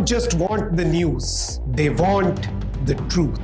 don't just want the news, they want the truth.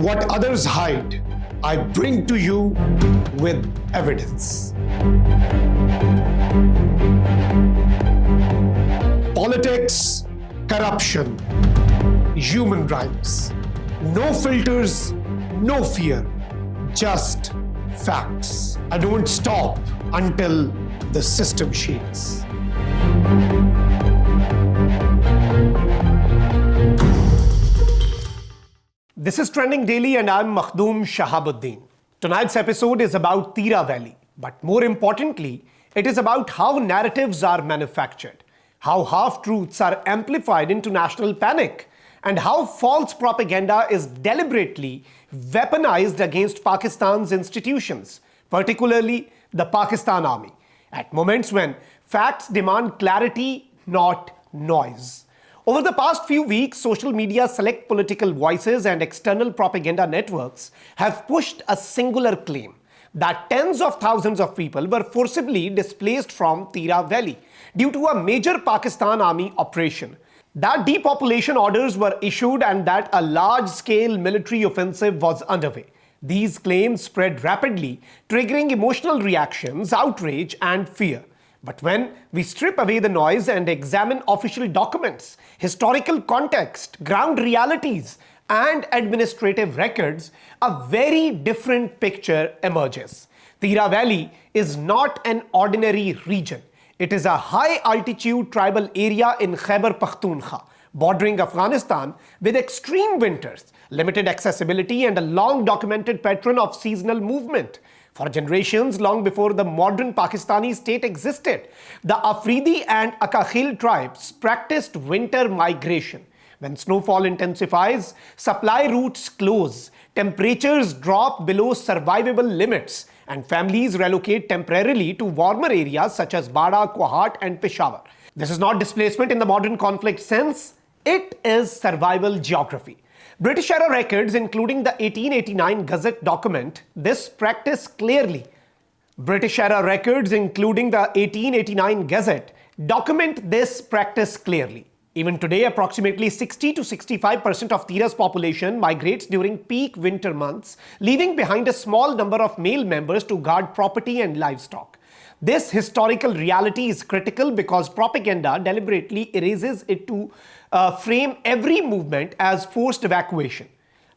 What others hide, I bring to you with evidence. Politics, corruption, human rights. No filters, no fear, just facts. I don't stop until the system shakes. This is Trending Daily and I'm Makhdoom Shahabuddin. Tonight's episode is about Tirah Valley, but more importantly, it is about how narratives are manufactured, how half-truths are amplified into national panic, and how false propaganda is deliberately weaponized against Pakistan's institutions, particularly the Pakistan Army, at moments when facts demand clarity, not noise. Over the past few weeks, social media, select political voices, and external propaganda networks have pushed a singular claim that tens of thousands of people were forcibly displaced from Tirah Valley due to a major Pakistan Army operation, that depopulation orders were issued, and that a large-scale military offensive was underway. These claims spread rapidly, triggering emotional reactions, outrage, and fear. But when we strip away the noise and examine official documents, historical context, ground realities, and administrative records, a very different picture emerges. Tirah Valley is not an ordinary region. It is a high-altitude tribal area in Khyber Pakhtunkhwa, bordering Afghanistan, with extreme winters, limited accessibility, and a long-documented pattern of seasonal movement. For generations, long before the modern Pakistani state existed, the Afridi and Akakhil tribes practiced winter migration. When snowfall intensifies, supply routes close, temperatures drop below survivable limits, and families relocate temporarily to warmer areas such as Bada, Kohat, and Peshawar. This is not displacement in the modern conflict sense, it is survival geography. British era records, including the 1889 Gazette document this practice clearly. British era records, including the 1889 Gazette, document this practice clearly. Even today, approximately 60 to 65% of Tirah's population migrates during peak winter months, leaving behind a small number of male members to guard property and livestock. This historical reality is critical because propaganda deliberately erases it to frame every movement as forced evacuation.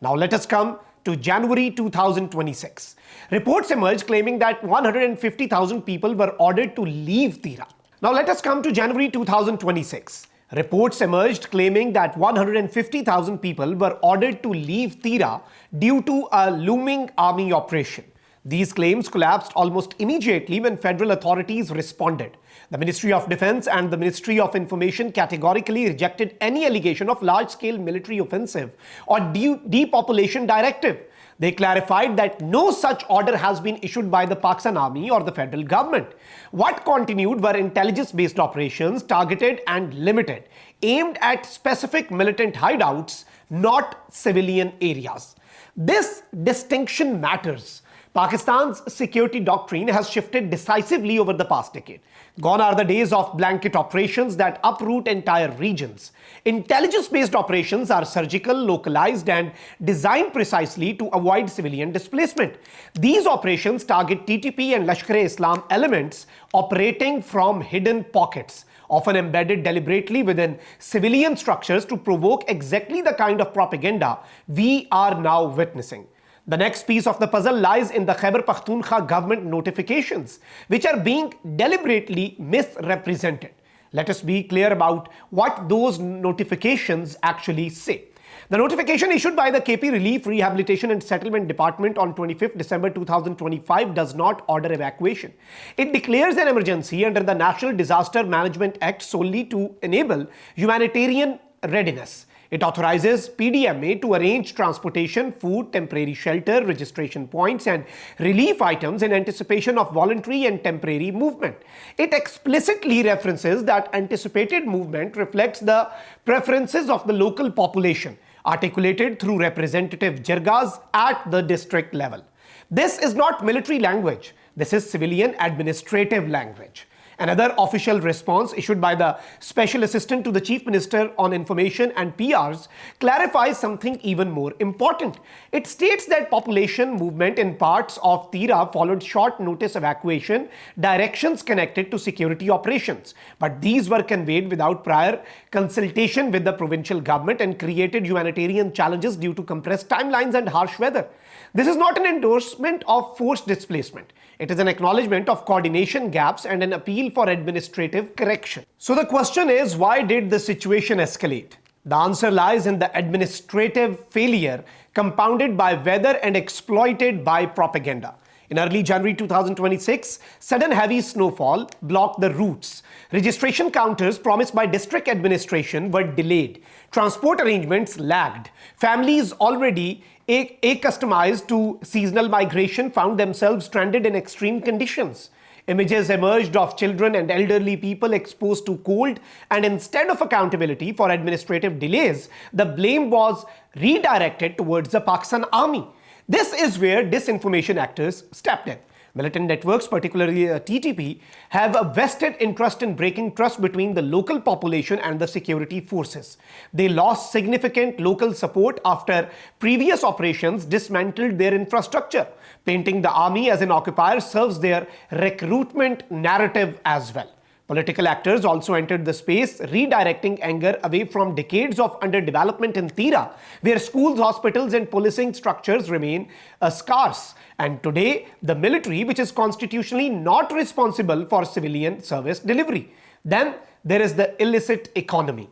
Now let us come to January 2026. Reports emerged claiming that 150,000 people were ordered to leave Tirah. Now let us come to January 2026. Reports emerged claiming that 150,000 people were ordered to leave Tirah due to a looming army operation. These claims collapsed almost immediately when federal authorities responded. The Ministry of Defense and the Ministry of Information categorically rejected any allegation of large-scale military offensive or depopulation directive. They clarified that no such order has been issued by the Pakistan Army or the federal government. What continued were intelligence-based operations, targeted and limited, aimed at specific militant hideouts, not civilian areas. This distinction matters. Pakistan's security doctrine has shifted decisively over the past decade. Gone are the days of blanket operations that uproot entire regions. Intelligence-based operations are surgical, localized, and designed precisely to avoid civilian displacement. These operations target TTP and Lashkar-e-Islam elements operating from hidden pockets, often embedded deliberately within civilian structures to provoke exactly the kind of propaganda we are now witnessing. The next piece of the puzzle lies in the Khyber Pakhtunkhwa government notifications, which are being deliberately misrepresented. Let us be clear about what those notifications actually say. The notification issued by the KP Relief, Rehabilitation and Settlement Department on 25th December 2025 does not order evacuation. It declares an emergency under the National Disaster Management Act solely to enable humanitarian readiness. It authorizes PDMA to arrange transportation, food, temporary shelter, registration points, and relief items in anticipation of voluntary and temporary movement. It explicitly references that anticipated movement reflects the preferences of the local population, articulated through representative jirgas at the district level. This is not military language. This is civilian administrative language. Another official response issued by the Special Assistant to the Chief Minister on Information and PRs clarifies something even more important. It states that population movement in parts of Tirah followed short notice evacuation directions connected to security operations, but these were conveyed without prior consultation with the provincial government and created humanitarian challenges due to compressed timelines and harsh weather. This is not an endorsement of forced displacement. It is an acknowledgement of coordination gaps and an appeal for administrative correction. So the question is, why did the situation escalate? The answer lies in the administrative failure compounded by weather and exploited by propaganda. In early January 2026, sudden heavy snowfall blocked the routes. Registration counters promised by district administration were delayed. Transport arrangements lagged. Families already accustomed to seasonal migration found themselves stranded in extreme conditions. Images emerged of children and elderly people exposed to cold, and instead of accountability for administrative delays, the blame was redirected towards the Pakistan Army. This is where disinformation actors stepped in. Militant networks, particularly TTP, have a vested interest in breaking trust between the local population and the security forces. They lost significant local support after previous operations dismantled their infrastructure. Painting the army as an occupier serves their recruitment narrative as well. Political actors also entered the space, redirecting anger away from decades of underdevelopment in Tirah, where schools, hospitals, and policing structures remain scarce. And today, the military, which is constitutionally not responsible for civilian service delivery. Then there is the illicit economy.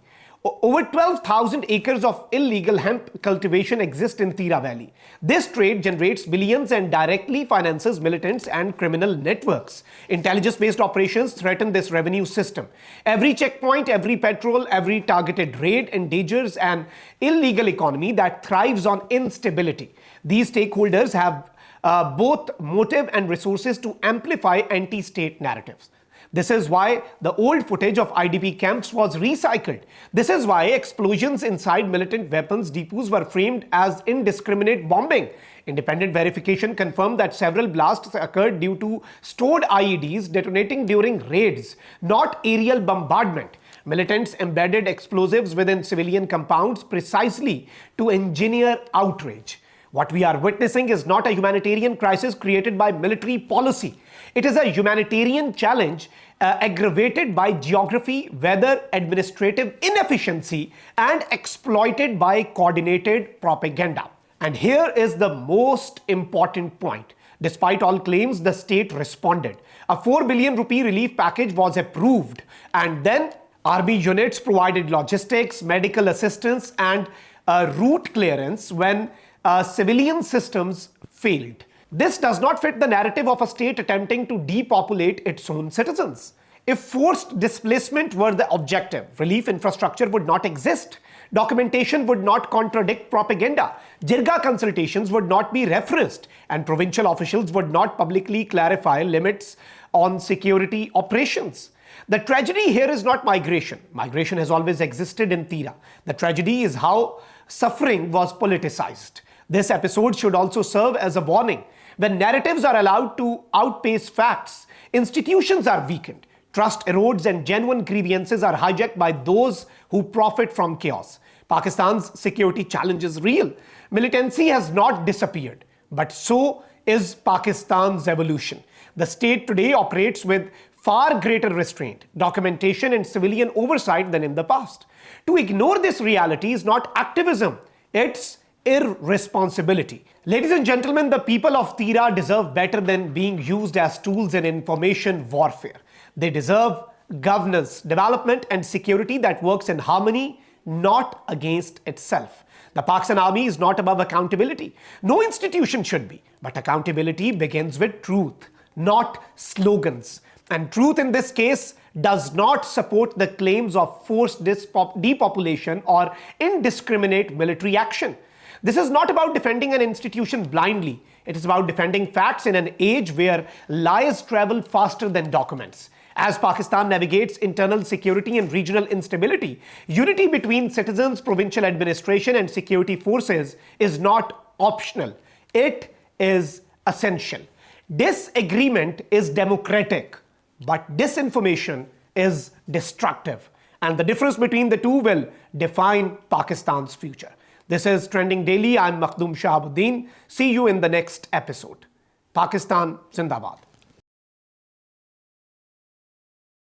Over 12,000 acres of illegal hemp cultivation exist in Tirah Valley. This trade generates billions and directly finances militants and criminal networks. Intelligence-based operations threaten this revenue system. Every checkpoint, every patrol, every targeted raid endangers an illegal economy that thrives on instability. These stakeholders have both motive and resources to amplify anti-state narratives. This is why the old footage of IDP camps was recycled. This is why explosions inside militant weapons depots were framed as indiscriminate bombing. Independent verification confirmed that several blasts occurred due to stored IEDs detonating during raids, not aerial bombardment. Militants embedded explosives within civilian compounds precisely to engineer outrage. What we are witnessing is not a humanitarian crisis created by military policy. It is a humanitarian challenge aggravated by geography, weather, administrative inefficiency, and exploited by coordinated propaganda. And here is the most important point. Despite all claims, the state responded. A 4 billion rupee relief package was approved, and then army units provided logistics, medical assistance, and route clearance when civilian systems failed. This does not fit the narrative of a state attempting to depopulate its own citizens. If forced displacement were the objective, relief infrastructure would not exist. Documentation would not contradict propaganda. Jirga consultations would not be referenced, and provincial officials would not publicly clarify limits on security operations. The tragedy here is not migration. Migration has always existed in Tirah. The tragedy is how suffering was politicized. This episode should also serve as a warning. When narratives are allowed to outpace facts, institutions are weakened, trust erodes, and genuine grievances are hijacked by those who profit from chaos. Pakistan's security challenge is real. Militancy has not disappeared, but so is Pakistan's evolution. The state today operates with far greater restraint, documentation, and civilian oversight than in the past. To ignore this reality is not activism, it's irresponsibility. Ladies and gentlemen, the people of Tirah deserve better than being used as tools in information warfare. They deserve governance, development, and security that works in harmony, not against itself. The Pakistan Army is not above accountability. No institution should be. But accountability begins with truth, not slogans. And truth in this case does not support the claims of forced depopulation or indiscriminate military action. This is not about defending an institution blindly. It is about defending facts in an age where lies travel faster than documents. As Pakistan navigates internal security and regional instability, unity between citizens, provincial administration, and security forces is not optional. It is essential. Disagreement is democratic. but disinformation is destructive. And the difference between the two will define Pakistan's future. This is Trending Daily. I'm Makhdoom Shahabuddin. See you in the next episode. Pakistan Zindabad.